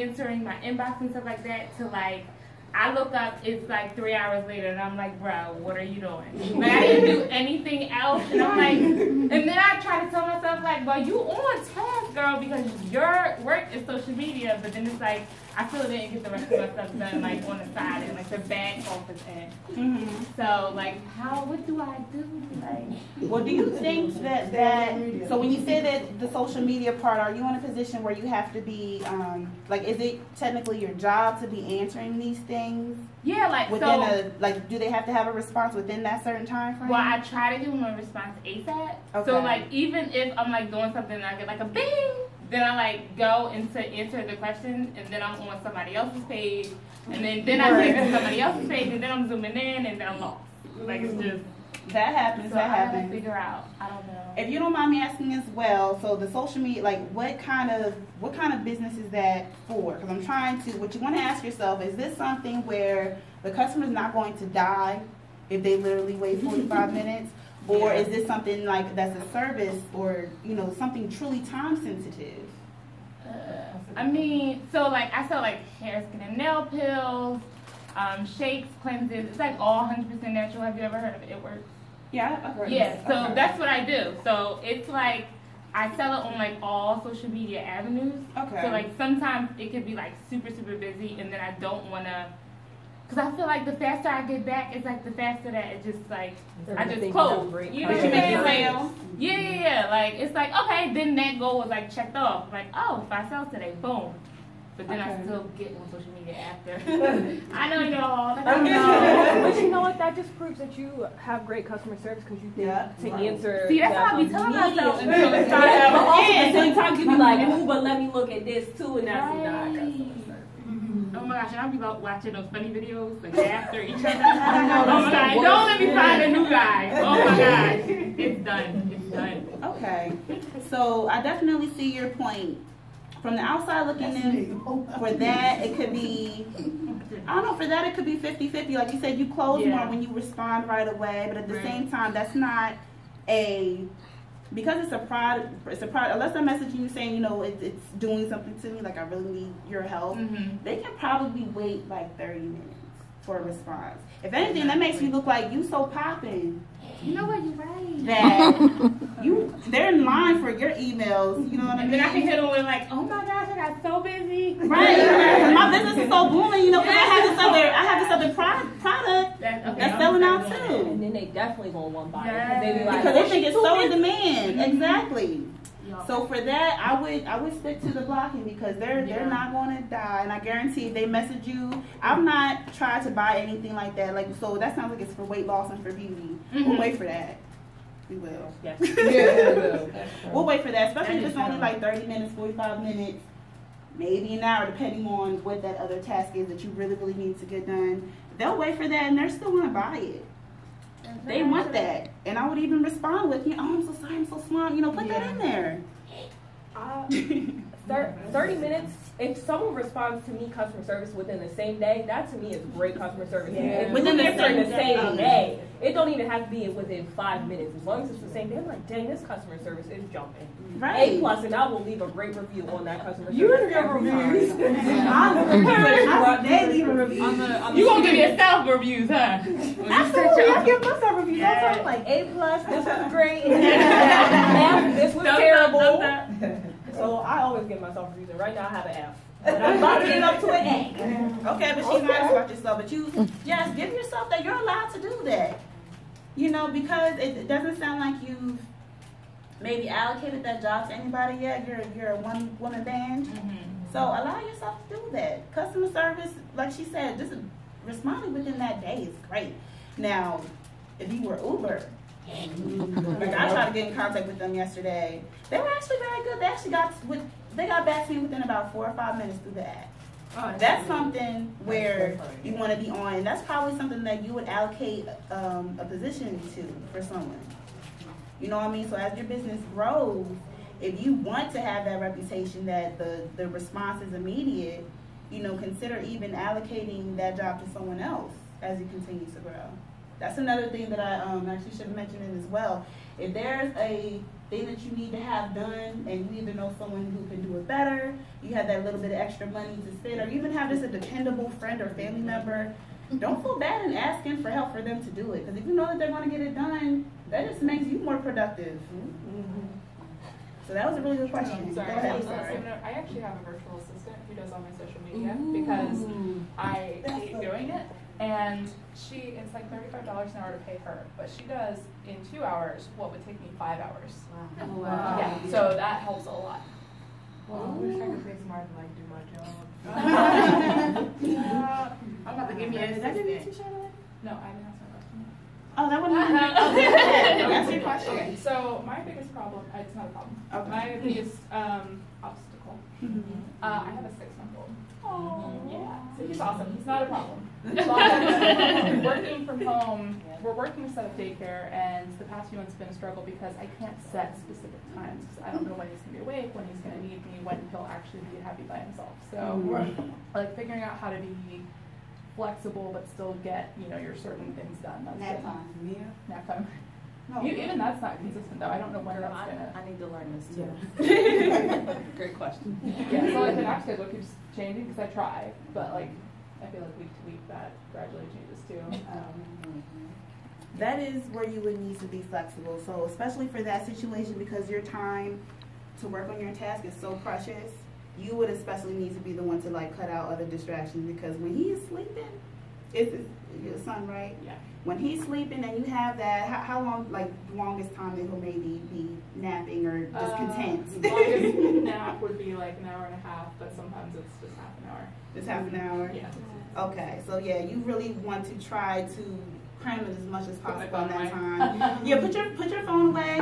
answering my inbox and stuff like that to like, I look up, it's like 3 hours later, and I'm like, bro, what are you doing? Like, I didn't do anything else, and I'm like, and then I try to tell myself, like, well, you on task, girl, because your work is social media, but then it's like, I still didn't get the rest of my stuff done, like, on the side, and like, the back office end. So, like, what do I do? Like, well, do you think that, so when you say that the social media part, are you in a position where you have to be, like, is it technically your job to be answering these things? Yeah, like, within like, do they have to have a response within that certain time frame? Well, I try to give them a response ASAP. Okay. So, like, even if I'm, like, doing something and I get, like, a bing, then I, like, go into answer the question, and then I'm on somebody else's page, and then I take it to somebody else's page, and then I'm zooming in, and then I'm lost. Like, it's just... That happens, so that happens. I have to figure out. I don't know. If you don't mind me asking as well, so the social media, like, what kind of business is that for? Because I'm trying to, what you want to ask yourself, is this something where the customer's not going to die if they literally wait 45 minutes? Or is this something like that's a service or, you know, something truly time sensitive? I mean, so like I sell like hair, skin, and nail pills, shakes, cleanses. It's like all 100% natural. Have you ever heard of it? It works. Yeah, I've heard of it. Yeah, so that's what I do. So it's like I sell it on like all social media avenues. Okay. So like sometimes it could be like super busy, and then I don't want to. Because I feel like the faster I get back, it's like the faster that it just like, I just close. You know what I'm saying? Yeah. Like, it's like, okay, then that goal was like checked off. Like, oh, if I sell today, boom. But then I still get on social media after. I know y'all. But you know what? That just proves that you have great customer service because you think to answer. See, that's how I be telling myself until it starts. But also at the same time, you be like, ooh, but let me look at this too, and that's not customer service. Oh my gosh, and I'll be watching those funny videos like after each other. Oh my god, don't let me find a new guy. Oh my gosh, it's done. It's done. Okay, so I definitely see your point. From the outside looking in, for that it could be, I don't know, for that it could be 50-50. Like you said, you close more when you respond right away, but at the same time, that's not because it's a product, unless I'm messaging you saying, you know, it's doing something to me, like I really need your help, they can probably wait like 30 minutes for a response. If anything, that makes me look like you so popping. You know what, you're right. That they're in line for your emails, you know what I mean? And then I can hit them with like, oh my gosh, I got so busy. Right. My business is so booming, you know, because I have this other product that's selling out too. And then they definitely gonna want to buy it because they think it's so in demand. Exactly. So for that, I would stick to the blocking because they're not going to die, and I guarantee if they message you, I'm not trying to buy anything like that. Like, so that sounds like it's for weight loss and for beauty. We'll wait for that. We will. Yes. We'll wait for that, especially if it's only like 30 minutes, 45 minutes, maybe an hour, depending on what that other task is that you really need to get done. They'll wait for that, and they're still going to buy it. They want that. And I would even respond with, oh, I'm so sorry, I'm so small. You know, put that in there. 30 minutes, if someone responds to me customer service within the same day, that to me is great customer service. If within the same day, it don't even have to be within 5 minutes. As long as it's the same day, I'm like, dang, this customer service is jumping. Right. A+, and I will leave a great review on that customer service. You give reviews. They leave a review. You gonna give yourself reviews, huh? Absolutely, I give myself reviews. That's I'm like A+. This was great. This was terrible. So I always give myself reviews, and right now I have an F. But I'm about to get up to an A. Okay, but she's nice about yourself. But you just give yourself that you're allowed to do that. You know, because it doesn't sound like you've maybe allocated that job to anybody yet. You're a one-woman band. So allow yourself to do that. Customer service, like she said, just responding within that day is great. Now, if you were Uber, like I tried to get in contact with them yesterday. They were actually very good. They actually got back to me within about 4 or 5 minutes through the app. That's something where you want to be on, and that's probably something that you would allocate a position to for someone. You know what I mean? So as your business grows, if you want to have that reputation that the response is immediate, you know, consider even allocating that job to someone else as it continues to grow. That's another thing that I actually should have mentioned it as well. If there's a thing that you need to have done, and you either know someone who can do it better, you have that little bit of extra money to spend, or you even have just a dependable friend or family member, don't feel bad in asking for help for them to do it. Because if you know that they're going to get it done, that just makes you more productive. So that was a really good question. Sorry, Go ahead. I actually have a virtual assistant who does all my social media because I hate doing it. And it's like $35 an hour to pay her, but she does in 2 hours what would take me 5 hours. Wow. Yeah, so that helps a lot. Well, I wish I could pay somebody to like do my job. I'm about to give me an assistant. No, I didn't ask my question. Oh, that one. That's your question. Okay, so my biggest problem, it's not a problem. Okay. My biggest obstacle, I have a 6-month-old. Oh. Yeah, so he's awesome. He's not a problem. But working from home, we're working instead of daycare, and the past few months have been a struggle because I can't set specific times. I don't know when he's going to be awake, when he's going to need me, when he'll actually be happy by himself. So, like figuring out how to be flexible but still get, your certain things done. That's Nap time. Yeah. Nap time. No. Even that's not consistent though. I don't know when that's gonna. I need to learn this too. Great question. Yeah, so like the nap schedule keeps changing because I try, but like I feel like week to week that gradually changes too. That is where you would need to be flexible. So especially for that situation, because your time to work on your task is so precious, you would especially need to be the one to like cut out other distractions, because when he is sleeping, it's your son, right? Yeah. When he's sleeping and you have that, how long, like longest time that he'll maybe be napping or just content? Longest nap would be like an hour and a half, but sometimes it's just half an hour. Just half an hour? Yeah. Okay, so yeah, you really want to try to cram it as much as possible in that away. time. Yeah, put your phone away,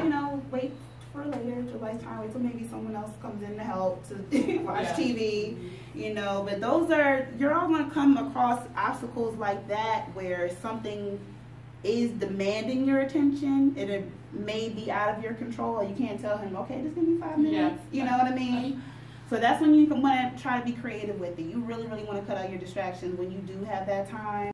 wait for later, to like time, wait till maybe someone else comes in to help to watch TV, but you're all gonna come across obstacles like that where something is demanding your attention, and it may be out of your control, or you can't tell him, okay, just give me 5 minutes, you know what I mean? So that's when you want to try to be creative with it. You really, really want to cut out your distractions when you do have that time.